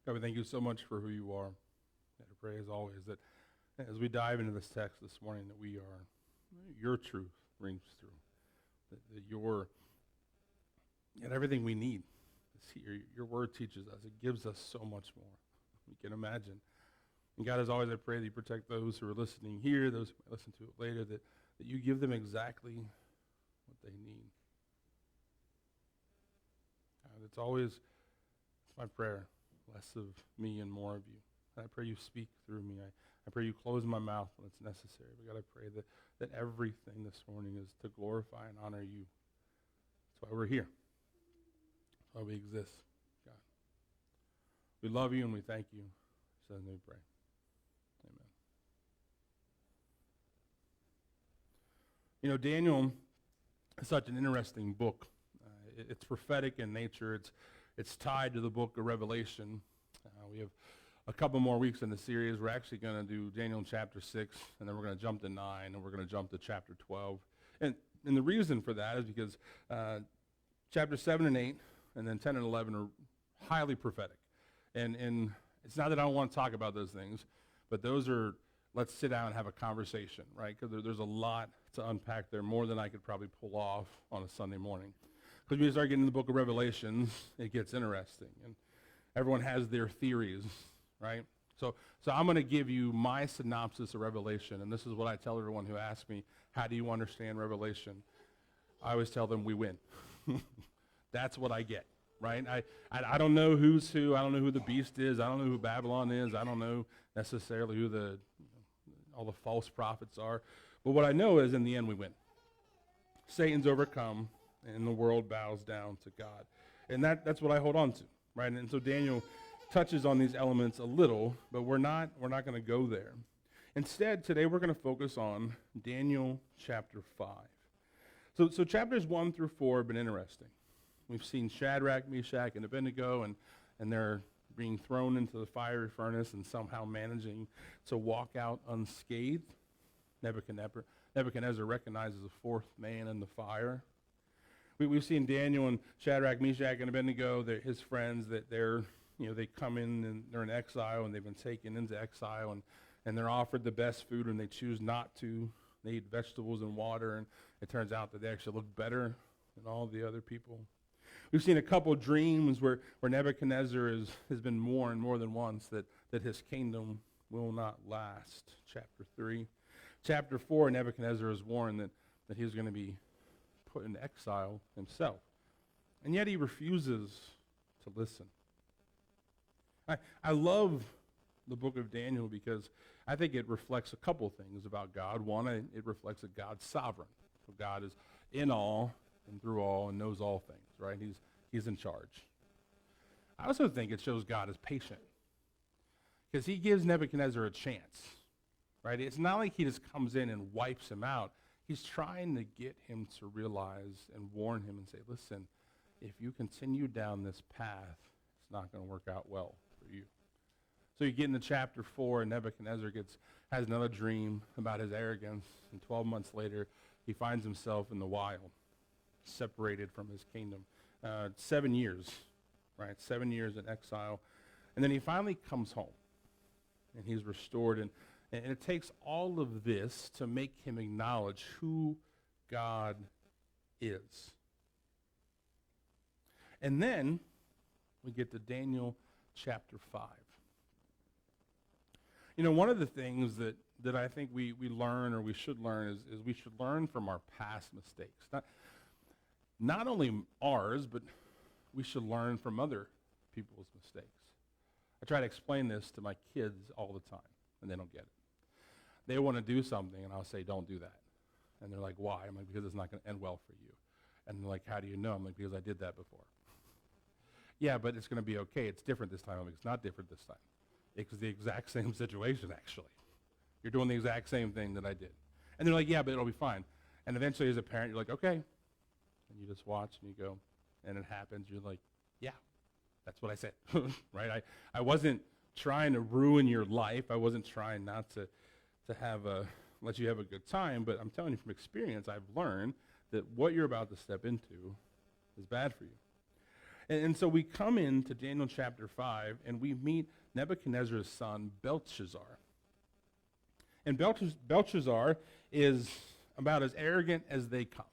God, we thank you so much for who you are. And I pray, as always, that as we dive into this text this morning, that your truth rings through. That everything we need is here. Your word teaches us. It gives us so much more we can imagine. And God, as always, I pray that you protect those who are listening here, those who might listen to it later, that you give them exactly what they need. God, it's my prayer, less of me and more of you. And I pray you speak through me. I pray you close my mouth when it's necessary. But God, I pray that everything this morning is to glorify and honor you. That's why we're here. That's why we exist, God. We love you and we thank you. So we pray. Amen. You know, Daniel is such an interesting book. It's prophetic in nature. It's tied to the book of Revelation. We have a couple more weeks in the series. We're actually going to do Daniel chapter 6, and then we're going to jump to 9, and we're going to jump to chapter 12. And the reason for that is because chapter 7 and 8, and then 10 and 11 are highly prophetic. And it's not that I don't want to talk about those things, but those are, let's sit down and have a conversation, right? Because there's a lot to unpack there, more than I could probably pull off on a Sunday morning. Because when you start getting into the book of Revelations, it gets interesting. And everyone has their theories, right? So I'm going to give you my synopsis of Revelation, and this is what I tell everyone who asks me, how do you understand Revelation? I always tell them we win. That's what I get, right? I don't know who's who. I don't know who the beast is. I don't know who Babylon is. I don't know necessarily who all the false prophets are. But what I know is in the end we win. Satan's overcome, and the world bows down to God. And that's what I hold on to, right? And so Daniel touches on these elements a little, but we're not going to go there. Instead, today we're going to focus on Daniel chapter 5. So chapters 1 through 4 have been interesting. We've seen Shadrach, Meshach, and Abednego, and they're being thrown into the fiery furnace and somehow managing to walk out unscathed. Nebuchadnezzar recognizes a fourth man in the fire. We've seen Daniel and Shadrach, Meshach, and Abednego, his friends, that they come in and they're in exile, and they've been taken into exile, and they're offered the best food, and they choose not to. They eat vegetables and water, and it turns out that they actually look better than all the other people. We've seen a couple dreams where Nebuchadnezzar has been warned more than once that his kingdom will not last. Chapter 3. Chapter 4, Nebuchadnezzar is warned that he's going to be put into exile himself. And yet he refuses to listen. I love the book of Daniel because I think it reflects a couple things about God. One, it reflects that God's sovereign. So God is in all and through all and knows all things, right? He's in charge. I also think it shows God is patient because he gives Nebuchadnezzar a chance, right? It's not like he just comes in and wipes him out. He's trying to get him to realize and warn him and say, listen, if you continue down this path, it's not going to work out well for you. So you get into chapter 4, and Nebuchadnezzar has another dream about his arrogance, and 12 months later, he finds himself in the wild, separated from his kingdom. 7 years, right? 7 years in exile. And then he finally comes home, and he's restored. And it takes all of this to make him acknowledge who God is. And then we get to Daniel chapter 5. You know, one of the things that I think we learn, or we should learn, is we should learn from our past mistakes. Not only ours, but we should learn from other people's mistakes. I try to explain this to my kids all the time, and they don't get it. They want to do something, and I'll say, don't do that. And they're like, why? I'm like, because it's not going to end well for you. And they're like, how do you know? I'm like, because I did that before. Yeah, but it's going to be okay. It's different this time. I'm like, it's not different this time. It's the exact same situation, actually. You're doing the exact same thing that I did. And they're like, yeah, but it'll be fine. And eventually, as a parent, you're like, okay. And you just watch, and you go, and it happens. You're like, yeah, that's what I said, right? I wasn't trying to ruin your life. I wasn't trying not to let you have a good time, but I'm telling you from experience, I've learned that what you're about to step into is bad for you. And so we come into Daniel chapter 5, and we meet Nebuchadnezzar's son, Belshazzar. And Belshazzar is about as arrogant as they come.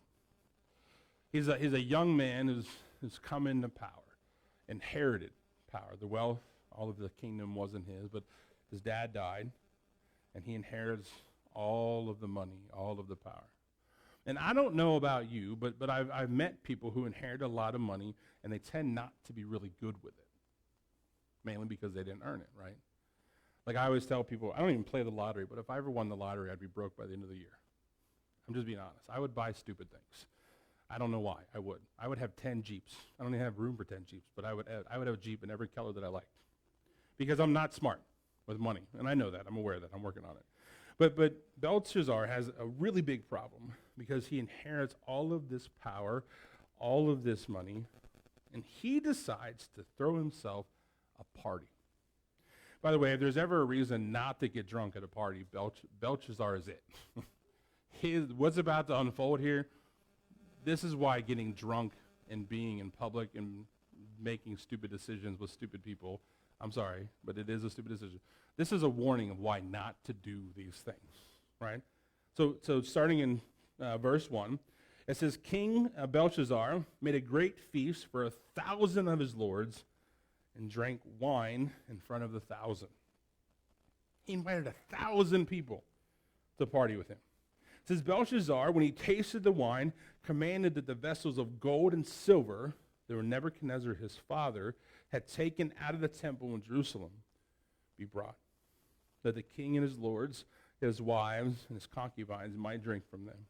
He's a young man who's come into power, inherited power. The wealth, all of the kingdom wasn't his, but his dad died, and he inherits all of the money, all of the power. And I don't know about you, but I've met people who inherit a lot of money, and they tend not to be really good with it, mainly because they didn't earn it, right? Like I always tell people, I don't even play the lottery, but if I ever won the lottery, I'd be broke by the end of the year. I'm just being honest. I would buy stupid things. I don't know why. I would. I would have 10 Jeeps. I don't even have room for 10 Jeeps, but I would have a Jeep in every color that I liked, because I'm not smart with money, and I know that. I'm aware of that. I'm working on it. But Belshazzar has a really big problem because he inherits all of this power, all of this money, and he decides to throw himself a party. By the way, if there's ever a reason not to get drunk at a party, Belshazzar is it. What's about to unfold here, this is why getting drunk and being in public and making stupid decisions with stupid people, I'm sorry, but it is a stupid decision. This is a warning of why not to do these things, right? So starting in verse 1, it says, King Belshazzar made a great feast for 1,000 of his lords and drank wine in front of the 1,000. He invited 1,000 people to party with him. It says, Belshazzar, when he tasted the wine, commanded that the vessels of gold and silver that were Nebuchadnezzar his father had taken out of the temple in Jerusalem be brought, that the king and his lords, his wives, and his concubines might drink from them.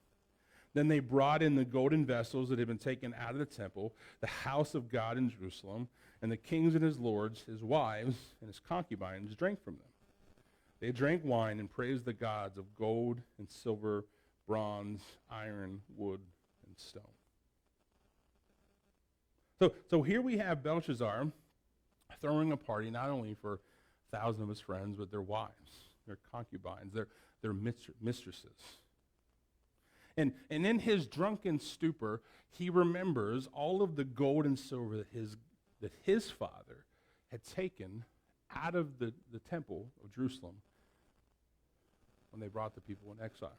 Then they brought in the golden vessels that had been taken out of the temple, the house of God in Jerusalem, and the kings and his lords, his wives, and his concubines drank from them. They drank wine and praised the gods of gold and silver, bronze, iron, wood, and stone. So here we have Belshazzar throwing a party not only for 1,000 of his friends, but their wives, their concubines, their mistresses. And in his drunken stupor, he remembers all of the gold and silver that his father had taken out of the temple of Jerusalem when they brought the people in exile.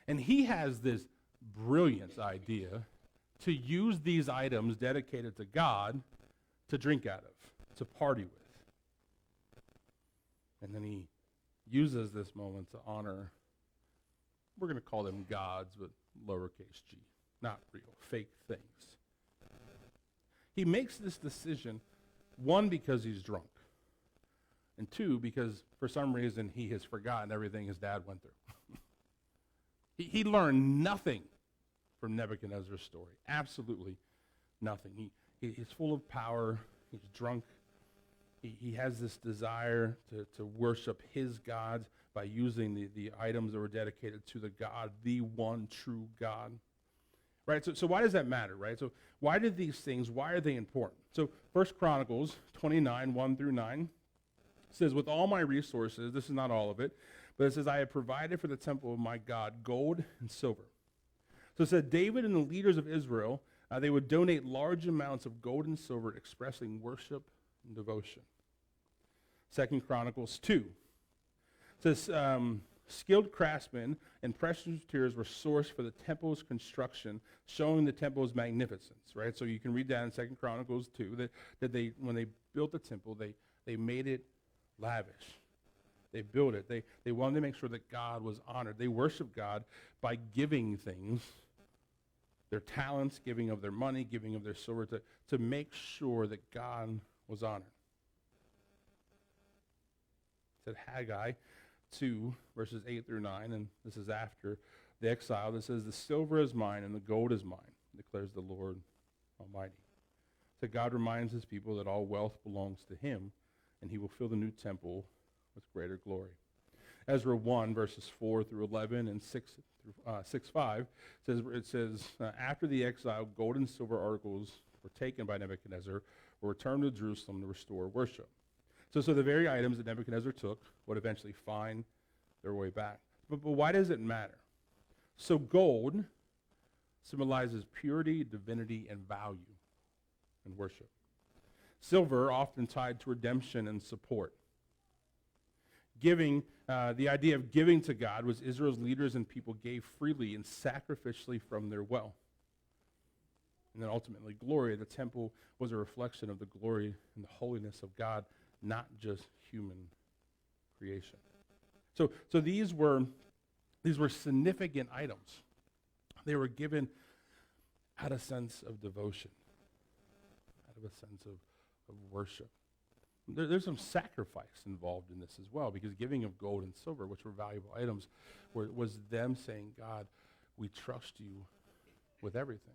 And he has this brilliant idea to use these items dedicated to God to drink out of, to party with. And then he uses this moment to honor, we're going to call them gods, but lowercase g, not real, fake things. He makes this decision, one, because he's drunk, and two, because for some reason he has forgotten everything his dad went through. He learned nothing from Nebuchadnezzar's story, absolutely nothing. He's full of power, he's drunk, he has this desire to worship his gods by using the items that were dedicated to the God, the one true God. Right? So why does that matter, right? So why are they important? So 1 Chronicles 29, 1 through 9 says, with all my resources, this is not all of it, but it says, I have provided for the temple of my God gold and silver. So it said, David and the leaders of Israel, they would donate large amounts of gold and silver expressing worship and devotion. 2 Chronicles 2 says, skilled craftsmen and precious materials were sourced for the temple's construction, showing the temple's magnificence, right? So you can read that in 2 Chronicles 2, that they, when they built the temple, they made it lavish. They built it. They wanted to make sure that God was honored. They worshiped God by giving things, their talents, giving of their money, giving of their silver, to make sure that God was honored. It said Haggai 2, verses 8 through 9, and this is after the exile. That says, the silver is mine and the gold is mine, declares the Lord Almighty. So God reminds his people that all wealth belongs to him, and he will fill the new temple with greater glory. Ezra 1, verses 4 through 11 and 6:5 says, after the exile, gold and silver articles were taken by Nebuchadnezzar, were returned to Jerusalem to restore worship. So the very items that Nebuchadnezzar took would eventually find their way back. But why does it matter? So gold symbolizes purity, divinity, and value. and worship. Silver, often tied to redemption and support. Giving, the idea of giving to God was Israel's leaders and people gave freely and sacrificially from their wealth. And then ultimately, glory. The temple was a reflection of the glory and the holiness of God, not just human creation. So these were significant items. They were given out of a sense of devotion, out of a sense of worship. There's some sacrifice involved in this as well, because giving of gold and silver, which were valuable items, was them saying, God, we trust you with everything.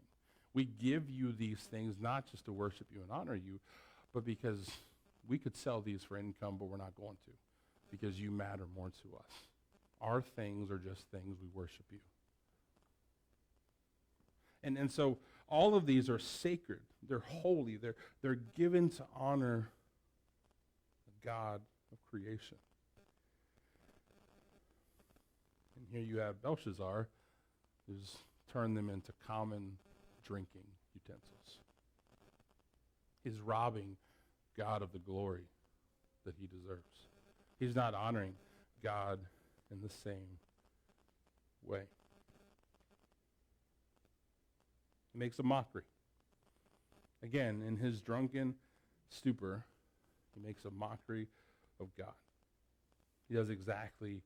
We give you these things not just to worship you and honor you, but because we could sell these for income, but we're not going to, because you matter more to us. Our things are just things, we worship you. And so all of these are sacred. They're holy. They're given to honor the God of creation. And here you have Belshazzar, who's turned them into common drinking utensils. He's robbing God of the glory that he deserves. He's not honoring God in the same way. He makes a mockery. Again, in his drunken stupor, he makes a mockery of God. He does exactly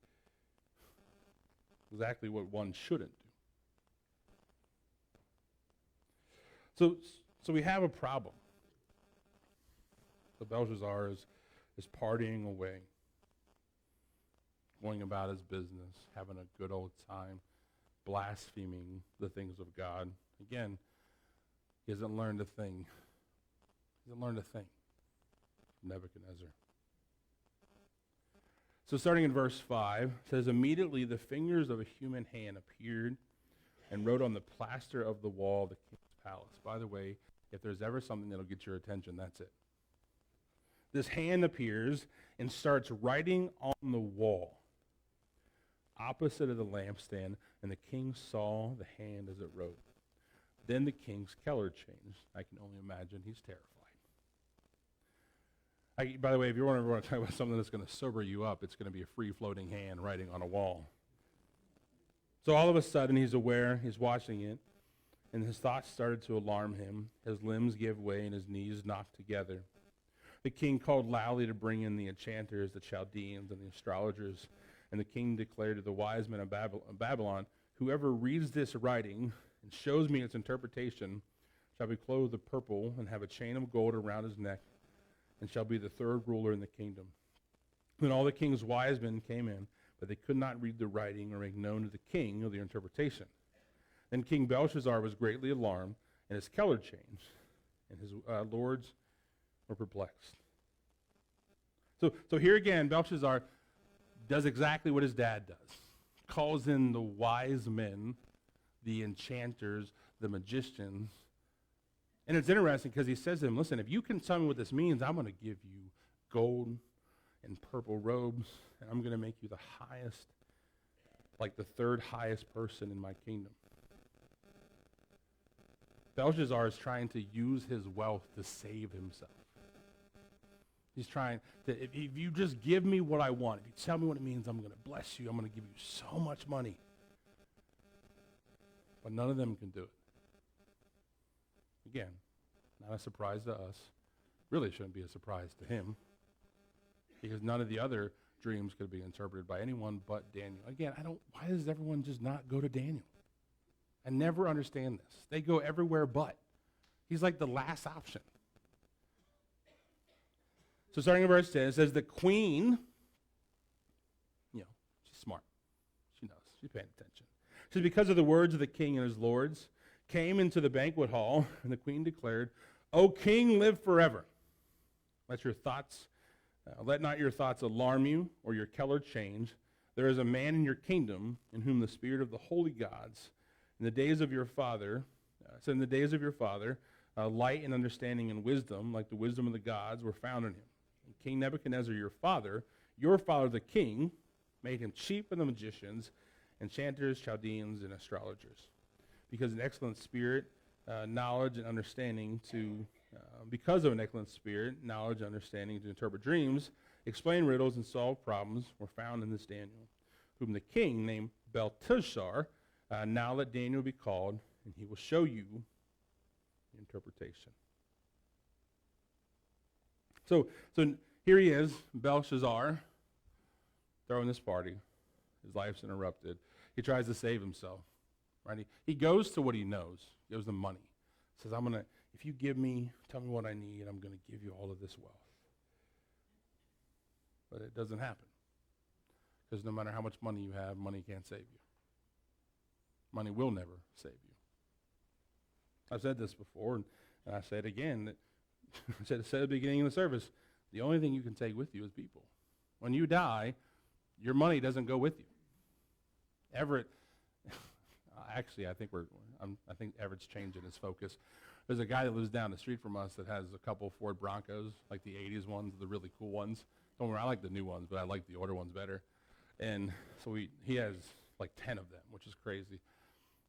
what one shouldn't do. So we have a problem. So Belshazzar is partying away, going about his business, having a good old time, blaspheming the things of God. Again, he hasn't learned a thing. He hasn't learned a thing from Nebuchadnezzar. So starting in verse 5, it says, immediately the fingers of a human hand appeared and wrote on the plaster of the wall of the king's palace. By the way, if there's ever something that'll get your attention, that's it. This hand appears and starts writing on the wall opposite of the lampstand, and the king saw the hand as it wrote. Then the king's color changed. I can only imagine he's terrified. By the way, if you want to talk about something that's going to sober you up, it's going to be a free-floating hand writing on a wall. So all of a sudden, he's aware, he's watching it, and his thoughts started to alarm him. His limbs gave way and his knees knocked together. The king called loudly to bring in the enchanters, the Chaldeans, and the astrologers. And the king declared to the wise men of Babylon, whoever reads this writing and shows me its interpretation shall be clothed with purple and have a chain of gold around his neck and shall be the third ruler in the kingdom. Then all the king's wise men came in, but they could not read the writing or make known to the king of the interpretation. Then King Belshazzar was greatly alarmed, and his color changed, and his lords were perplexed. So here again, Belshazzar does exactly what his dad does. Calls in the wise men, the enchanters, the magicians. And it's interesting because he says to them, listen, if you can tell me what this means, I'm going to give you gold and purple robes, and I'm going to make you the highest, like the third highest person in my kingdom. Belshazzar is trying to use his wealth to save himself. He's trying to, if you just give me what I want, if you tell me what it means, I'm going to bless you. I'm going to give you so much money. But none of them can do it. Again, not a surprise to us. Really shouldn't be a surprise to him. Because none of the other dreams could be interpreted by anyone but Daniel. Again, why does everyone just not go to Daniel? I never understand this. They go everywhere but. He's like the last option. So starting in verse 10, it says the queen, she's smart. She knows. She's paying attention. It says, because of the words of the king and his lords, came into the banquet hall, and the queen declared, O king, live forever. Let not your thoughts alarm you, or your color change. There is a man in your kingdom in whom the spirit of the holy gods, in the days of your father, light and understanding and wisdom, like the wisdom of the gods, were found in him. And King Nebuchadnezzar, your father the king, made him chief of the magicians, enchanters, Chaldeans, and astrologers, because an excellent spirit, knowledge, and understanding to because of an excellent spirit, knowledge, understanding to interpret dreams, explain riddles, and solve problems, were found in this Daniel, whom the king named Belshazzar. Now let Daniel be called, and he will show you the interpretation. So here he is, Belshazzar, throwing this party. His life's interrupted. He tries to save himself. Right? He goes to what he knows. He goes to money. He says, if you tell me what I need, I'm going to give you all of this wealth. But it doesn't happen. Because no matter how much money you have, money can't save you. Money will never save you. I've said this before, and I say it again. That I said at the beginning of the service, the only thing you can take with you is people. When you die, your money doesn't go with you. Everett, actually, I think Everett's changing his focus. There's a guy that lives down the street from us that has a couple Ford Broncos, like the 80s ones, the really cool ones. Don't worry, I like the new ones, but I like the older ones better. And so he has like 10 of them, which is crazy.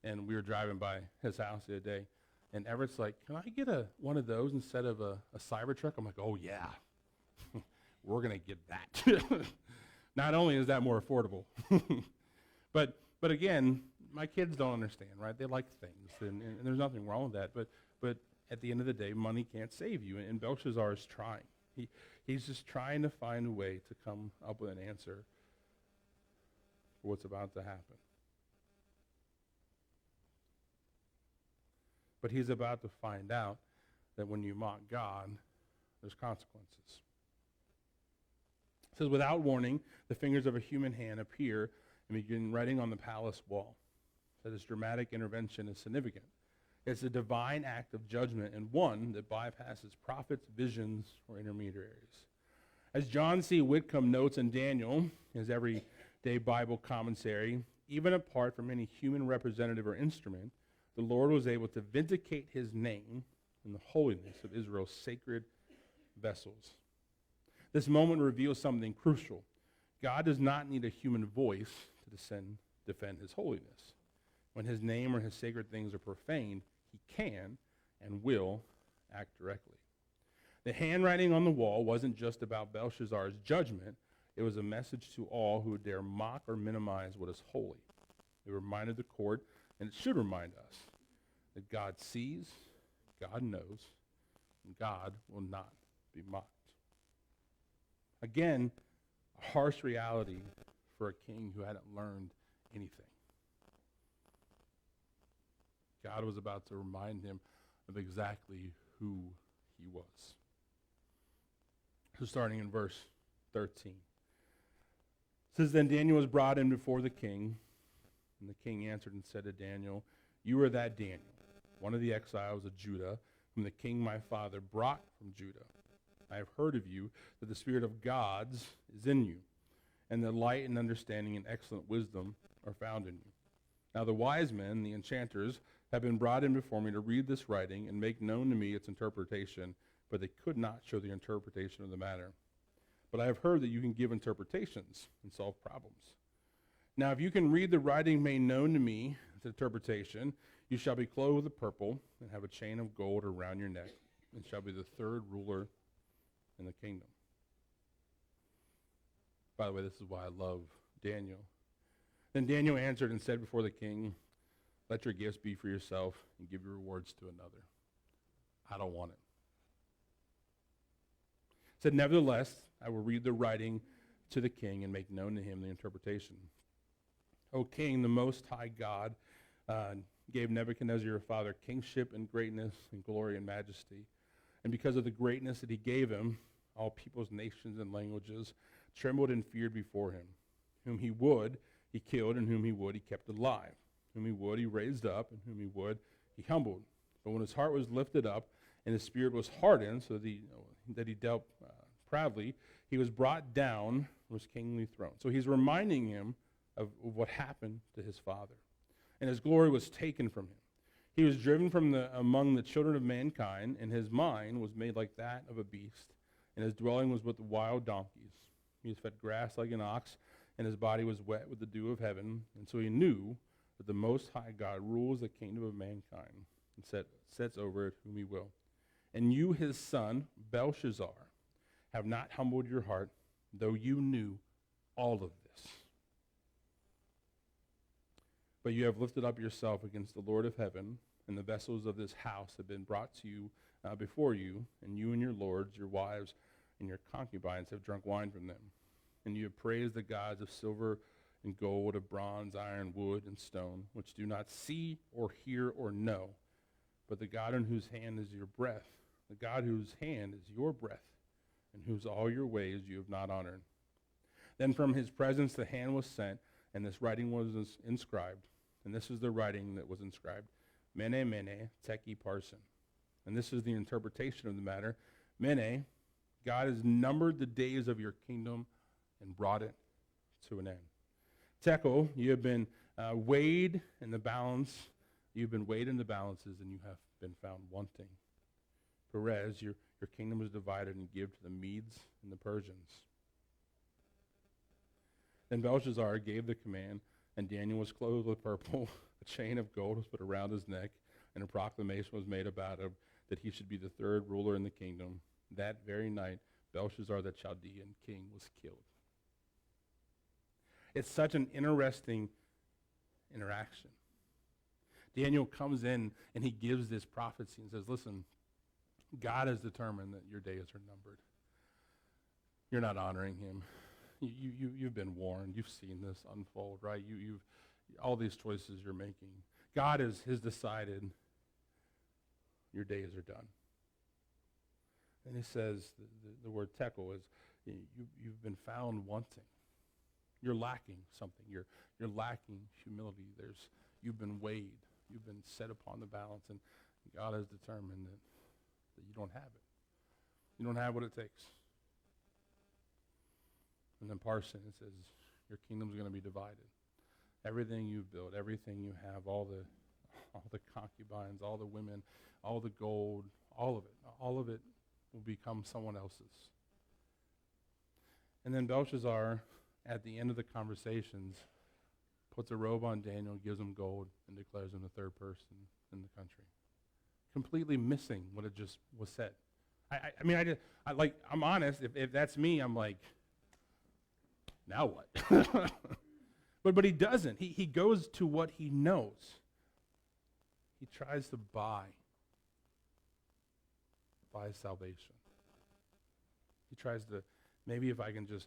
And we were driving by his house the other day, and Everett's like, can I get one of those instead of a Cybertruck? I'm like, oh, yeah. We're going to get that. Not only is that more affordable, but again, my kids don't understand, right? They like things, and there's nothing wrong with that. But at the end of the day, money can't save you, and Belshazzar is trying. He's just trying to find a way to come up with an answer for what's about to happen. But he's about to find out that when you mock God, there's consequences. It says, without warning, the fingers of a human hand appear and begin writing on the palace wall. So this dramatic intervention is significant. It's a divine act of judgment, and one that bypasses prophets, visions, or intermediaries. As John C. Whitcomb notes in Daniel, his everyday Bible commentary, even apart from any human representative or instrument, the Lord was able to vindicate his name in the holiness of Israel's sacred vessels. This moment reveals something crucial. God does not need a human voice to defend his holiness. When his name or his sacred things are profaned, he can and will act directly. The handwriting on the wall wasn't just about Belshazzar's judgment. It was a message to all who would dare mock or minimize what is holy. It reminded the court, and it should remind us, that God sees, God knows, and God will not be mocked. Again, a harsh reality for a king who hadn't learned anything. God was about to remind him of exactly who he was. So starting in verse 13. It says, then Daniel was brought in before the king, and the king answered and said to Daniel, you are that Daniel, one of the exiles of Judah, whom the king my father brought from Judah. I have heard of you that the spirit of gods is in you, and that light and understanding and excellent wisdom are found in you. Now the wise men, the enchanters, have been brought in before me to read this writing and make known to me its interpretation, but they could not show the interpretation of the matter. But I have heard that you can give interpretations and solve problems. Now if you can read the writing made known to me, its interpretation, you shall be clothed with purple and have a chain of gold around your neck, and shall be the third ruler in the kingdom. By the way, this is why I love Daniel. Then Daniel answered and said before the king, let your gifts be for yourself and give your rewards to another. I don't want it. He said, nevertheless, I will read the writing to the king and make known to him the interpretation. O king, the most high God gave Nebuchadnezzar your father kingship and greatness and glory and majesty. And because of the greatness that he gave him, all peoples, nations, and languages trembled and feared before him. Whom he would, he killed, and whom he would, he kept alive. Whom he would, he raised up, and whom he would, he humbled. But when his heart was lifted up, and his spirit was hardened, so that he dealt proudly, he was brought down from his kingly throne. So he's reminding him of what happened to his father. And his glory was taken from him. He was driven from among the children of mankind, and his mind was made like that of a beast, and his dwelling was with the wild donkeys. He was fed grass like an ox, and his body was wet with the dew of heaven. And so he knew that the Most High God rules the kingdom of mankind and sets over it whom he will. And you, his son, Belshazzar, have not humbled your heart, though you knew all of this. But you have lifted up yourself against the Lord of heaven, and the vessels of this house have been brought to you before you, and you and your lords, your wives, and your concubines have drunk wine from them. And you have praised the gods of silver and gold, of bronze, iron, wood, and stone, which do not see or hear or know, but the God in whose hand is your breath, the God whose hand is your breath, and whose all your ways you have not honored. Then from his presence the hand was sent, and this writing was inscribed. And this is the writing that was inscribed: Mene, Mene, Teki Parsin. And this is the interpretation of the matter. Mene, God has numbered the days of your kingdom and brought it to an end. Tekel, you have been weighed in the balance. You've been weighed in the balances, and you have been found wanting. Perez, your kingdom is divided and give to the Medes and the Persians. Then Belshazzar gave the command, and Daniel was clothed with purple. A chain of gold was put around his neck, and a proclamation was made about him that he should be the third ruler in the kingdom. That very night, Belshazzar the Chaldean king was killed. It's such an interesting interaction. Daniel comes in and he gives this prophecy and says, listen, God has determined that your days are numbered. You're not honoring him. You've been warned. You've seen this unfold, right? You've all these choices you're making. God has decided your days are done. And he says the word tekel is you've been found wanting. You're lacking something. You're lacking humility. You've been weighed. You've been set upon the balance, and God has determined that you don't have it. You don't have what it takes. And then Parson, it says, your kingdom's going to be divided. Everything you've built, everything you have, all the concubines, all the women, all the gold, all of it will become someone else's. And then Belshazzar, at the end of the conversations, puts a robe on Daniel, gives him gold, and declares him the third person in the country. Completely missing what had just was said. I'm honest, if that's me, I'm like, now what? But he doesn't. He goes to what he knows. He tries to buy salvation. He tries to, maybe if I can just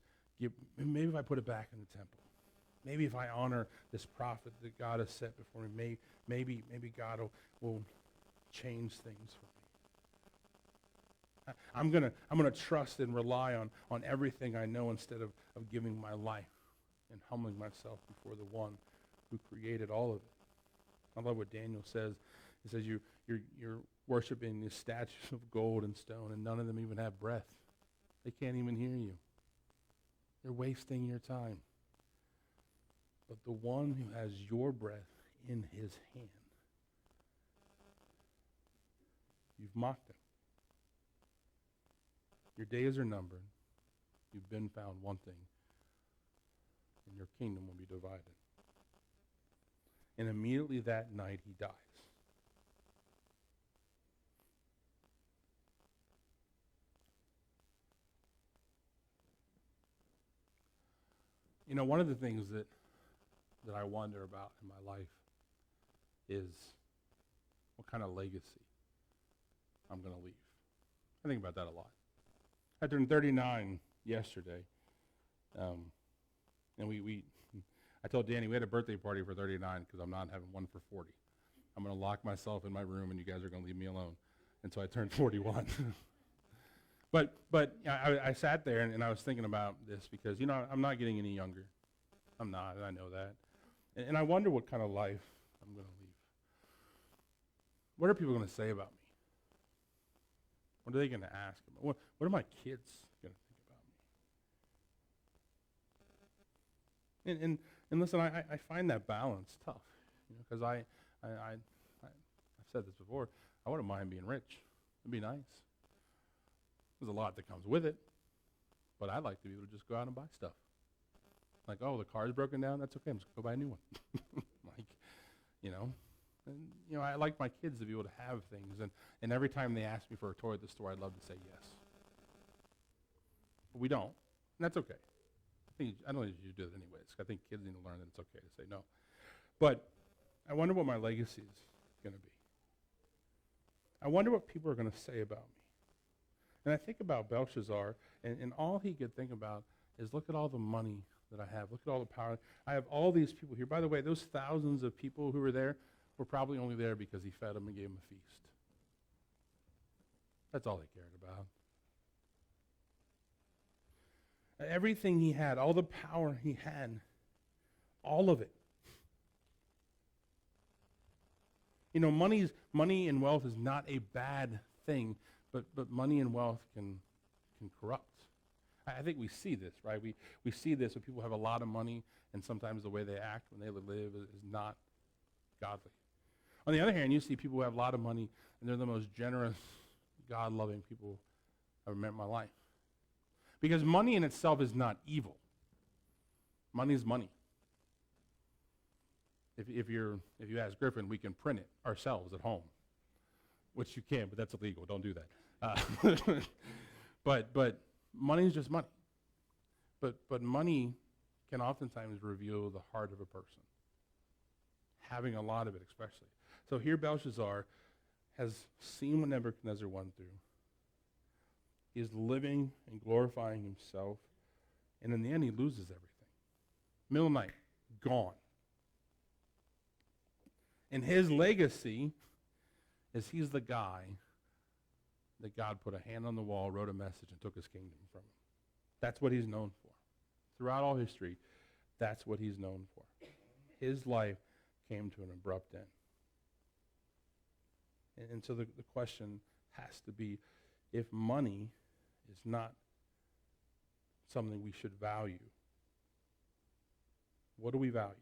maybe if I put it back in the temple. Maybe if I honor this prophet that God has set before me, maybe God will change things for me. I'm gonna trust and rely on everything I know instead of giving my life and humbling myself before the one who created all of it. I love what Daniel says. He says you're worshiping these statues of gold and stone, and none of them even have breath. They can't even hear you. You're wasting your time. But the one who has your breath in his hand, you've mocked him. Your days are numbered. You've been found wanting, and your kingdom will be divided. And immediately that night he dies. You know, one of the things that I wonder about in my life is what kind of legacy I'm going to leave. I think about that a lot. I turned 39 yesterday, and I told Danny we had a birthday party for 39 because I'm not having one for 40. I'm going to lock myself in my room, and you guys are going to leave me alone until I turn 41. But I sat there and I was thinking about this because, you know, I'm not getting any younger. I'm not, and I know that. And I wonder what kind of life I'm going to leave. What are people going to say about me? What are they going to ask about? What are my kids going to think about me? And listen, I find that balance tough, because I've said this before. I wouldn't mind being rich. It'd be nice. There's a lot that comes with it, but I'd like to be able to just go out and buy stuff. Like, oh, the car's broken down? That's okay. I'm just going to go buy a new one. And, I like my kids to be able to have things. And every time they ask me for a toy at the store, I'd love to say yes. But we don't. And that's okay. I don't think you do it anyways. I think kids need to learn that it's okay to say no. But I wonder what my legacy is going to be. I wonder what people are going to say about me. And I think about Belshazzar, and all he could think about is, look at all the money that I have. Look at all the power. I have all these people here. By the way, those thousands of people who were there were probably only there because he fed them and gave them a feast. That's all they cared about. Everything he had, all the power he had, all of it. Money and wealth is not a bad thing, but money and wealth can corrupt. I think we see this, right? We see this when people have a lot of money, and sometimes the way they act when they live is not godly. On the other hand, you see people who have a lot of money, and they're the most generous, God-loving people I've ever met in my life. Because money in itself is not evil. Money is money. If you ask Griffin, we can print it ourselves at home, which you can, but that's illegal. Don't do that. But money is just money. But money can oftentimes reveal the heart of a person. Having a lot of it, especially. So here Belshazzar has seen what Nebuchadnezzar went through. He is living and glorifying himself, and in the end, he loses everything. Middle of the night, gone. And his legacy is he's the guy that God put a hand on the wall, wrote a message, and took his kingdom from him. That's what he's known for. Throughout all history, that's what he's known for. His life came to an abrupt end. And so the question has to be, if money is not something we should value, what do we value?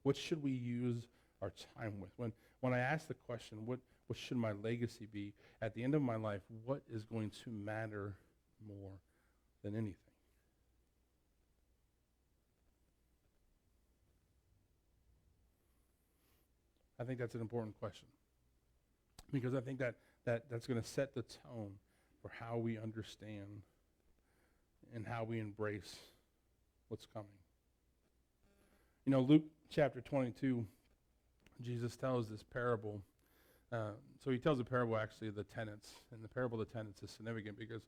What should we use our time with? When I ask the question, what should my legacy be? At the end of my life, what is going to matter more than anything? I think that's an important question. Because I think that's going to set the tone for how we understand and how we embrace what's coming. Luke chapter 22, Jesus tells this parable. So he tells a parable, actually, of the tenants. And the parable of the tenants is significant because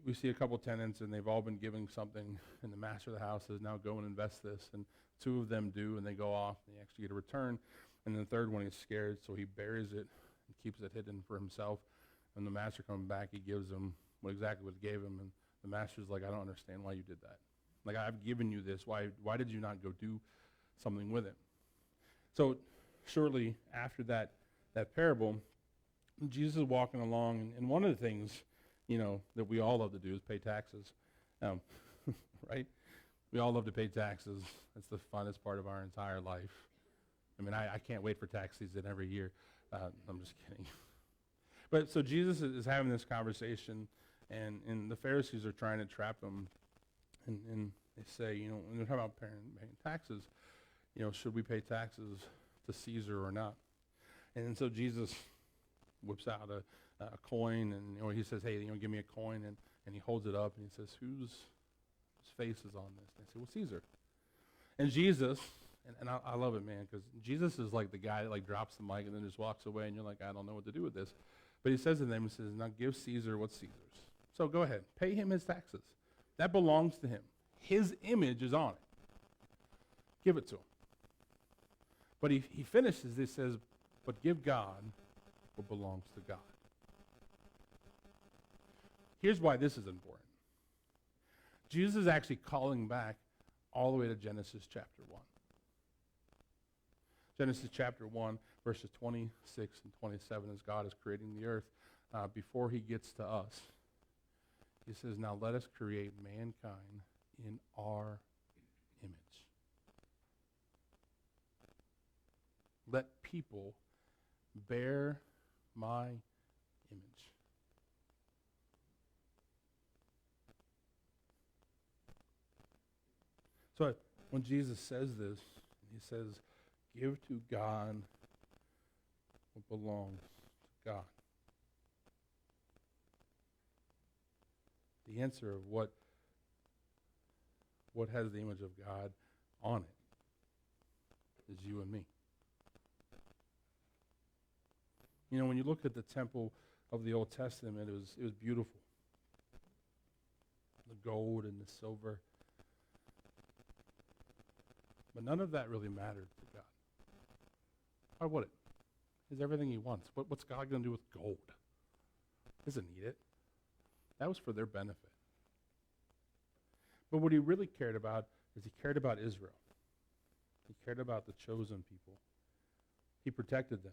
we see a couple tenants, and they've all been given something, and the master of the house says, now go and invest this. And two of them do, and they go off, and they actually get a return. And the third one is scared, so he buries it and keeps it hidden for himself. And the master comes back, he gives him exactly what he gave him, and the master's like, I don't understand why you did that. Like, I've given you this. Why did you not go do something with it? So shortly after that parable, Jesus is walking along, and one of the things, that we all love to do is pay taxes, right? We all love to pay taxes. That's the funnest part of our entire life. I mean, I can't wait for tax season every year. I'm just kidding. But so Jesus is having this conversation, and the Pharisees are trying to trap him. And they say, when they're talking about paying taxes, should we pay taxes to Caesar or not? And so Jesus whips out a coin, and he says, hey, give me a coin, and he holds it up, and he says, whose face is on this? And they say, well, Caesar. And Jesus, and I love it, man, because Jesus is like the guy that drops the mic and then just walks away, and you're like, I don't know what to do with this. But he says to them, he says, now give Caesar what's Caesar's. So go ahead, pay him his taxes. That belongs to him. His image is on it. Give it to him. But he finishes, he says, but give God what belongs to God. Here's why this is important. Jesus is actually calling back all the way to Genesis chapter 1. Genesis chapter 1, verses 26 and 27, as God is creating the earth, before he gets to us. He says, now let us create mankind in our image. Let people bear my image. So When Jesus says this, he says, give to God what belongs to God. The answer of what has the image of God on it is you and me. You know, when you look at the temple of the Old Testament, it was beautiful. The gold and the silver. But none of that really mattered to God. Why would it? It's everything he wants. What's God going to do with gold? He doesn't need it. That was for their benefit. But what he really cared about is he cared about Israel. He cared about the chosen people. He protected them.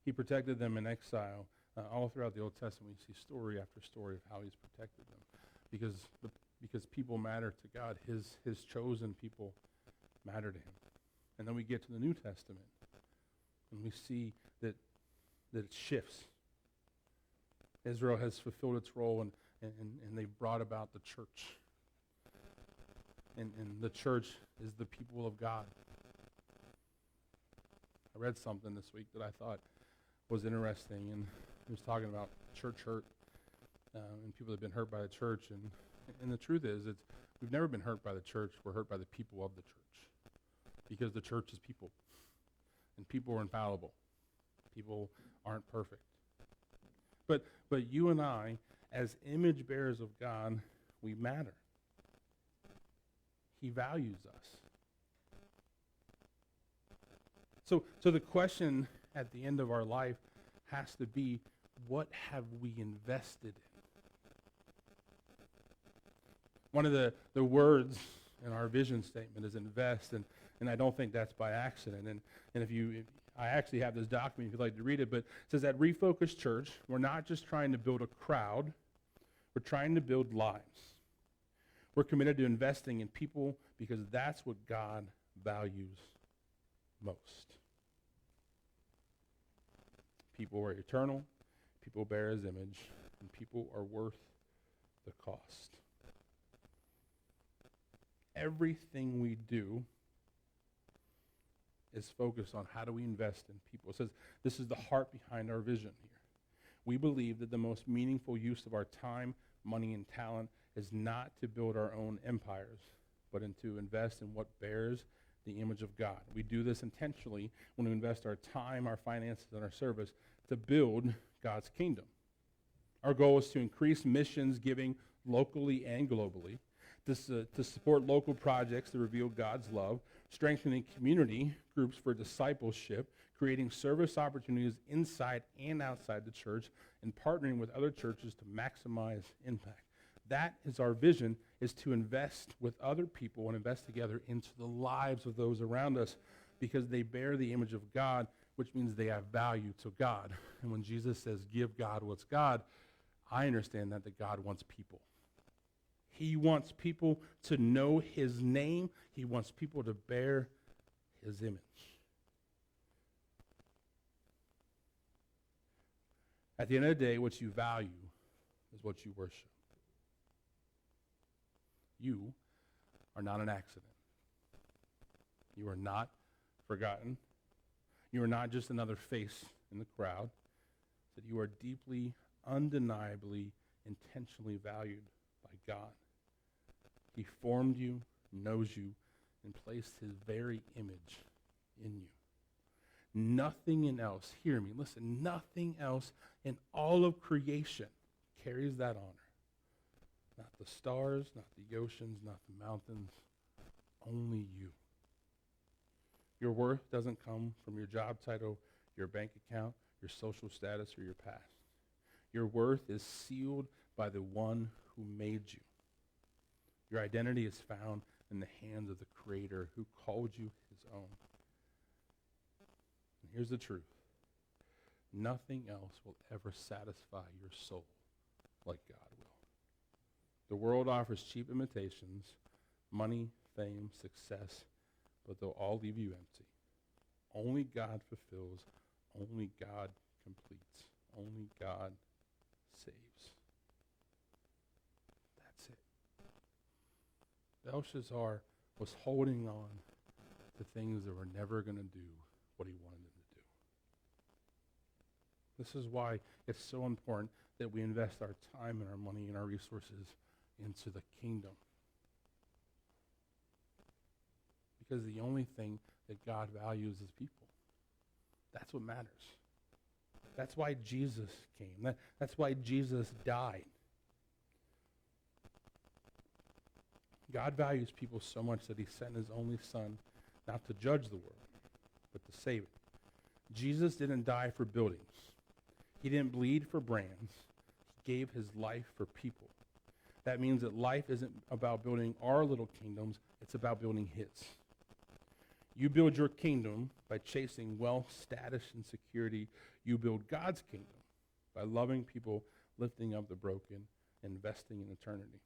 He protected them in exile. All throughout the Old Testament, we see story after story of how he's protected them. Because people matter to God. His chosen people matter to him. And then we get to the New Testament, and we see that it shifts. Israel has fulfilled its role, and they've brought about the church. And the church is the people of God. I read something this week that I thought was interesting, and it was talking about church hurt and people that have been hurt by the church. And the truth is, we've never been hurt by the church. We're hurt by the people of the church, because the church is people, and people are infallible. People aren't perfect. But you and I, as image bearers of God, we matter. He values us. So the question at the end of our life has to be, what have we invested in? One of the words in our vision statement is invest, and I don't think that's by accident. And I actually have this document if you'd like to read it, but it says at Refocus Church, we're not just trying to build a crowd, we're trying to build lives. We're committed to investing in people because that's what God values most. People are eternal, people bear his image, and people are worth the cost. Everything we do is focused on how do we invest in people. It says this is the heart behind our vision here. We believe that the most meaningful use of our time, money, and talent is not to build our own empires, but to invest in what bears the image of God. We do this intentionally when we invest our time, our finances, and our service to build God's kingdom. Our goal is to increase missions giving locally and globally, to support local projects that reveal God's love, strengthening community groups for discipleship, creating service opportunities inside and outside the church, and partnering with other churches to maximize impact. That is our vision, is to invest with other people and invest together into the lives of those around us, because they bear the image of God, which means they have value to God. And when Jesus says, give God what's God, I understand that God wants people. He wants people to know his name. He wants people to bear his image. At the end of the day, what you value is what you worship. You are not an accident. You are not forgotten. You are not just another face in the crowd. That you are deeply, undeniably, intentionally valued by God. He formed you, knows you, and placed his very image in you. Nothing else, hear me, listen, nothing else in all of creation carries that honor. Not the stars, not the oceans, not the mountains, only you. Your worth doesn't come from your job title, your bank account, your social status, or your past. Your worth is sealed by the one who made you. Your identity is found in the hands of the Creator who called you his own. And here's the truth. Nothing else will ever satisfy your soul like God will. The world offers cheap imitations, money, fame, success, but they'll all leave you empty. Only God fulfills. Only God completes. Only God saves. That's it. Belshazzar was holding on to things that were never going to do what he wanted them to do. This is why it's so important that we invest our time and our money and our resources into the kingdom. Because the only thing that God values is people. That's what matters. That's why Jesus came. That's why Jesus died. God values people so much that he sent his only son not to judge the world, but to save it. Jesus didn't die for buildings. He didn't bleed for brands. He gave his life for people. That means that life isn't about building our little kingdoms. It's about building his. You build your kingdom by chasing wealth, status, and security. You build God's kingdom by loving people, lifting up the broken, investing in eternity.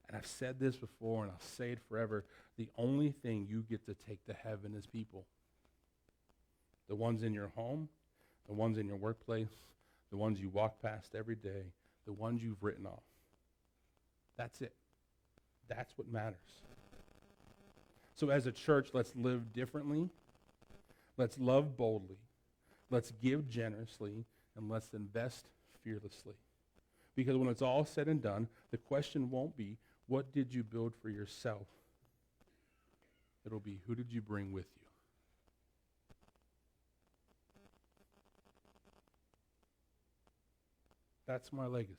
And I've said this before, and I'll say it forever. The only thing you get to take to heaven is people. The ones in your home, the ones in your workplace, the ones you walk past every day, the ones you've written off. That's it. That's what matters. So as a church, let's live differently. Let's love boldly. Let's give generously. And let's invest fearlessly. Because when it's all said and done, the question won't be, what did you build for yourself? It'll be, who did you bring with you? That's my legacy.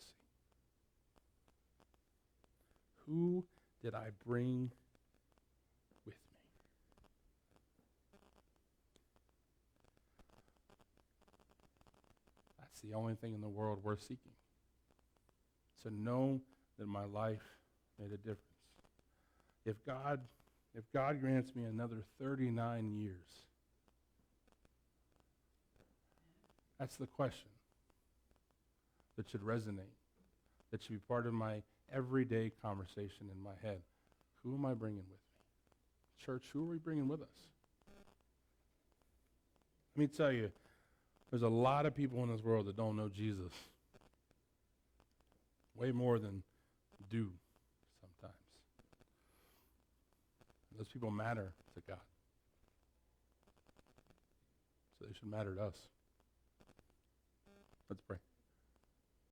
Who did I bring with me? That's the only thing in the world worth seeking. To know that my life made a difference. If God grants me another 39 years, that's the question that should resonate, that should be part of my everyday conversation in my head. Who am I bringing with me? Church, who are we bringing with us? Let me tell you, there's a lot of people in this world that don't know Jesus. Way more than do sometimes. Those people matter to God. So they should matter to us. Let's pray.